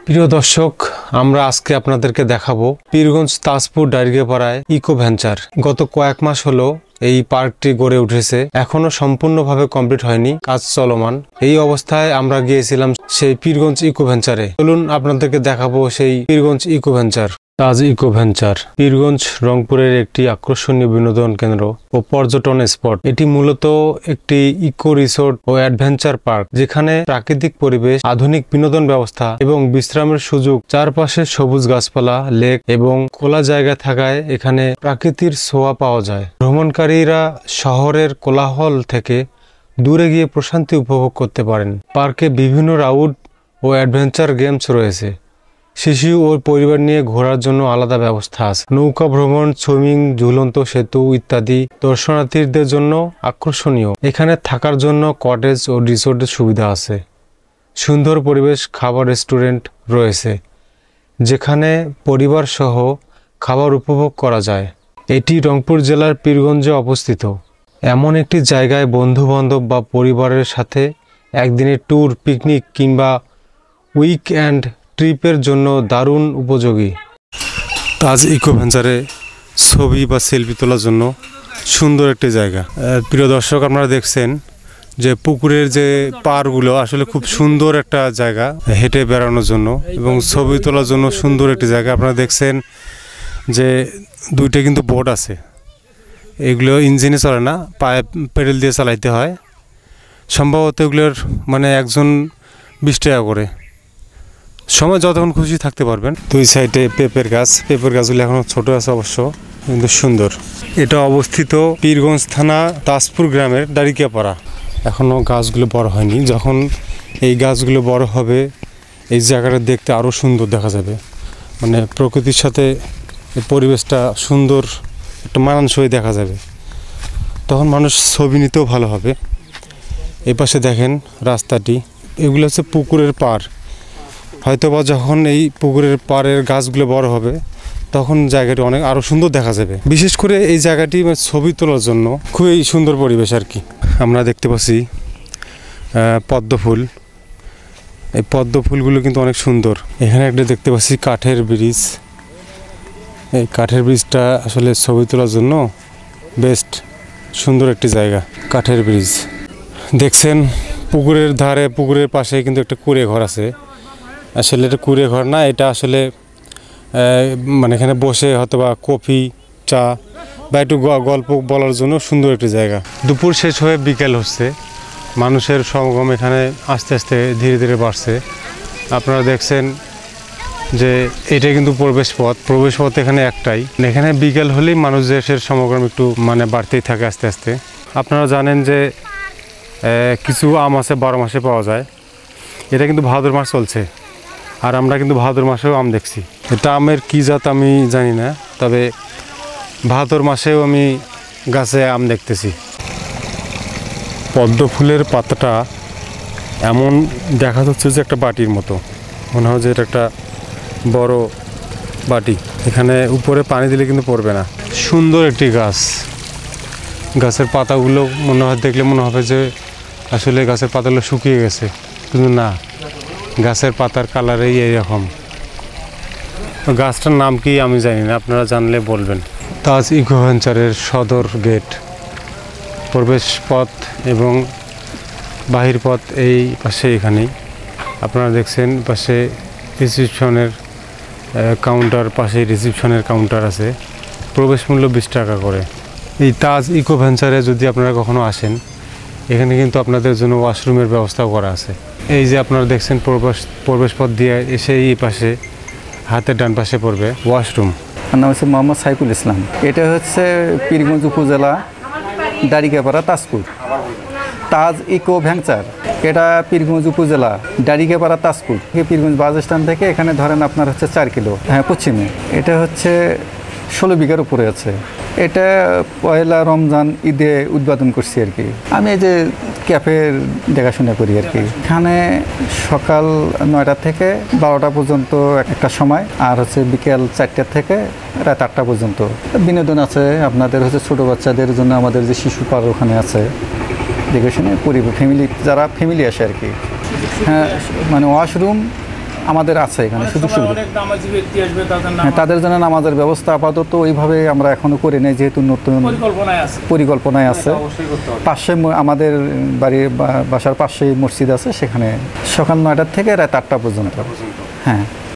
প্রিয় দর্শক, আমরা আজকে আপনাদেরকে দেখাবো পীরগঞ্জ তাজপুর ডাইরিয়াপাড়ায় ইকো ভেঞ্চার। গত কয়েক মাস হলো এই পার্কটি গড়ে উঠেছে, এখনো সম্পূর্ণভাবে কমপ্লিট হয়নি, কাজ চলমান। এই অবস্থায় আমরা গিয়েছিলাম সেই পীরগঞ্জ ইকো ভেঞ্চারে। চলুন আপনাদেরকে দেখাবো সেই পীরগঞ্জ ইকো ভেঞ্চার। তাজ ইকো ভেঞ্চার পীরগঞ্জ রংপুরের একটি আকর্ষণীয় বিনোদন কেন্দ্র ও পর্যটন স্পট। এটি মূলত একটি ইকো রিসোর্ট ও অ্যাডভেঞ্চার পার্ক, যেখানে প্রাকৃতিক পরিবেশ, আধুনিক বিনোদন ব্যবস্থা এবং বিশ্রামের সুযোগ, চারপাশে সবুজ গাছপালা, লেক এবং খোলা জায়গা থাকায় এখানে প্রাকৃতির ছোঁয়া পাওয়া যায়। ভ্রমণকারীরা শহরের কোলাহল থেকে দূরে গিয়ে প্রশান্তি উপভোগ করতে পারেন। পার্কে বিভিন্ন রাউড ও অ্যাডভেঞ্চার গেমস রয়েছে। শিশু ও পরিবার নিয়ে ঘোরার জন্য আলাদা ব্যবস্থা আছে। নৌকা ভ্রমণ, সুইমিং, ঝুলন্ত সেতু ইত্যাদি দর্শনার্থীদের জন্য আকর্ষণীয়। এখানে থাকার জন্য কটেজ ও রিসোর্টের সুবিধা আছে। সুন্দর পরিবেশ, খাবার রেস্টুরেন্ট রয়েছে, যেখানে পরিবার সহ খাবার উপভোগ করা যায়। এটি রংপুর জেলার পীরগঞ্জে অবস্থিত। এমন একটি জায়গায় বন্ধু বান্ধব বা পরিবারের সাথে একদিনের ট্যুর, পিকনিক কিংবা উইকএন্ড ট্রিপের জন্য দারুণ উপযোগী। তাজ ইকো ভেঞ্চারে ছবি বা সেলফি তোলার জন্য সুন্দর একটি জায়গা। প্রিয় দর্শক, আপনারা দেখছেন যে পুকুরের যে পাড়গুলো আসলে খুব সুন্দর একটা জায়গা হেঁটে বেড়ানোর জন্য এবং ছবি তোলার জন্য সুন্দর একটি জায়গা। আপনারা দেখছেন যে দুইটা কিন্তু বোট আছে, এগুলো ইঞ্জিনে চলে না, পায়ে পেডেল দিয়ে চালাইতে হয়। সম্ভবত এগুলোর মানে একজন 20 টাকা করে। সময় যতক্ষণ খুশি থাকতে পারবেন। দুই সাইডে পেঁপের গাছগুলো এখনো ছোট আছে অবশ্য, কিন্তু সুন্দর। এটা অবস্থিত পীরগঞ্জ থানা তাজপুর গ্রামের ডাইরিয়াপাড়া। এখনো গাছগুলো বড় হয়নি। যখন এই গাছগুলো বড় হবে, এই জায়গাটা দেখতে আরও সুন্দর দেখা যাবে। মানে প্রকৃতির সাথে পরিবেশটা সুন্দর, একটা মানানসই দেখা যাবে। তখন মানুষ ছবি নিতেও ভালো হবে। এই পাশে দেখেন রাস্তাটি, এগুলো হচ্ছে পুকুরের পাড়। হয়তোবা যখন এই পুকুরের পাড়ের গাছগুলো বড় হবে, তখন জায়গাটি অনেক আরও সুন্দর দেখা যাবে। বিশেষ করে এই জায়গাটি ছবি তোলার জন্য খুবই সুন্দর পরিবেশ আর কি। আমরা দেখতে পাচ্ছি পদ্ম ফুল। এই পদ্ম ফুলগুলো কিন্তু অনেক সুন্দর। এখানে একটা দেখতে পাচ্ছি কাঠের ব্রিজ। এই কাঠের ব্রিজটা আসলে ছবি তোলার জন্য বেস্ট সুন্দর একটি জায়গা। কাঠের ব্রিজ দেখছেন, পুকুরের ধারে, পুকুরের পাশে কিন্তু একটা কুঁড়ে ঘর আছে। আসলে এটা কুঁড়ে ঘর না, এটা আসলে মানে এখানে বসে হয়তোবা কফি, চা বা একটু গল্প বলার জন্য সুন্দর একটি জায়গা। দুপুর শেষ হয়ে বিকেল হচ্ছে, মানুষের সমাগম এখানে আস্তে আস্তে ধীরে ধীরে বাড়ছে। আপনারা দেখছেন যে এটা কিন্তু প্রবেশ পথ এখানে একটাই। এখানে বিকেল হলেই মানুষের সমাগম একটু মানে বাড়তেই থাকে আস্তে আস্তে। আপনারা জানেন যে কিছু আম আছে 12 মাসে পাওয়া যায়। এটা কিন্তু ভাদ্র মাস চলছে, আর আমরা কিন্তু ভাদ্র মাসেও আম দেখছি। এটা আমের কী জাত আমি জানি না, তবে ভাদ্র মাসেও আমি গাছে আম দেখতেছি। পদ্ম ফুলের পাতাটা এমন দেখা যাচ্ছে যে একটা বাটির মতো, মনে হয় যে এটা একটা বড় বাটি। এখানে উপরে পানি দিলে কিন্তু পড়বে না। সুন্দর একটি গাছ। গাছের পাতাগুলো দেখলে মনে হবে যে আসলে গাছের পাতাগুলো শুকিয়ে গেছে, কিন্তু না, গাছের পাতার কালারেই এইরকম। গাছটার নাম কি আমি জানি না, আপনারা জানলে বলবেন। তাজ ইকো ভেঞ্চারের সদর গেট, প্রবেশ পথ এবং বাহির পথ এই পাশে। এখানেই আপনারা দেখছেন পাশে রিসিপশনের কাউন্টার, পাশে রিসিপশনের কাউন্টার আছে। প্রবেশ মূল্য 20 টাকা করে। এই তাজ ইকো ভেঞ্চারে যদি আপনারা কখনো আসেন, এখানে কিন্তু আপনাদের জন্য ওয়াশরুমের ব্যবস্থাও করা আছে। এই যে আপনারা দেখছেন প্রবেশ পথ দিয়ে এসে এই পাশে হাতের ডান পাশে পড়বে ওয়াশরুম। আমার নাম হচ্ছে মোহাম্মদ সাইফুল ইসলাম। এটা হচ্ছে পীরগঞ্জ উপজেলা ডাইরিয়াপাড়া তাজপুর। তাজ ইকো ভেঞ্চার, এটা পীরগঞ্জ উপজেলা ডাইরিয়াপাড়া তাজপুর। পীরগঞ্জ বাস স্ট্যান্ড থেকে এখানে ধরেন আপনার হচ্ছে 4 কিলো পশ্চিমে। এটা হচ্ছে 16 বিঘার উপরে আছে। এটা পয়লা রমজান ঈদে উদ্বোধন করছি আর কি। আমি এই যে ক্যাফের দেখাশোনা করি আর কি। এখানে সকাল 9টা থেকে 12টা পর্যন্ত একটা সময়, আর হচ্ছে বিকেল 4টা থেকে রাত 8টা পর্যন্ত বিনোদন আছে। আপনাদের হচ্ছে ছোটো বাচ্চাদের জন্য আমাদের যে শিশু পার্ক ওখানে আছে, দেখে শুনে ফ্যামিলি, যারা ফ্যামিলি আসে আর কি। হ্যাঁ, মানে ওয়াশরুম আমাদের আছে এখানে সুযোগ সুবিধা। অনেক নামাজি ব্যক্তি আসবে, তাদের হ্যাঁ, তাদের জন্য নামাজের ব্যবস্থা আপাতত ওইভাবে আমরা এখনো করি নাই, যেহেতু নতুন পরিকল্পনায় আছে। পাশে আমাদের বাড়ির বাসার পাশে মসজিদ আছে, সেখানে সকাল 9টা থেকে রাত 8টা পর্যন্ত। হ্যাঁ।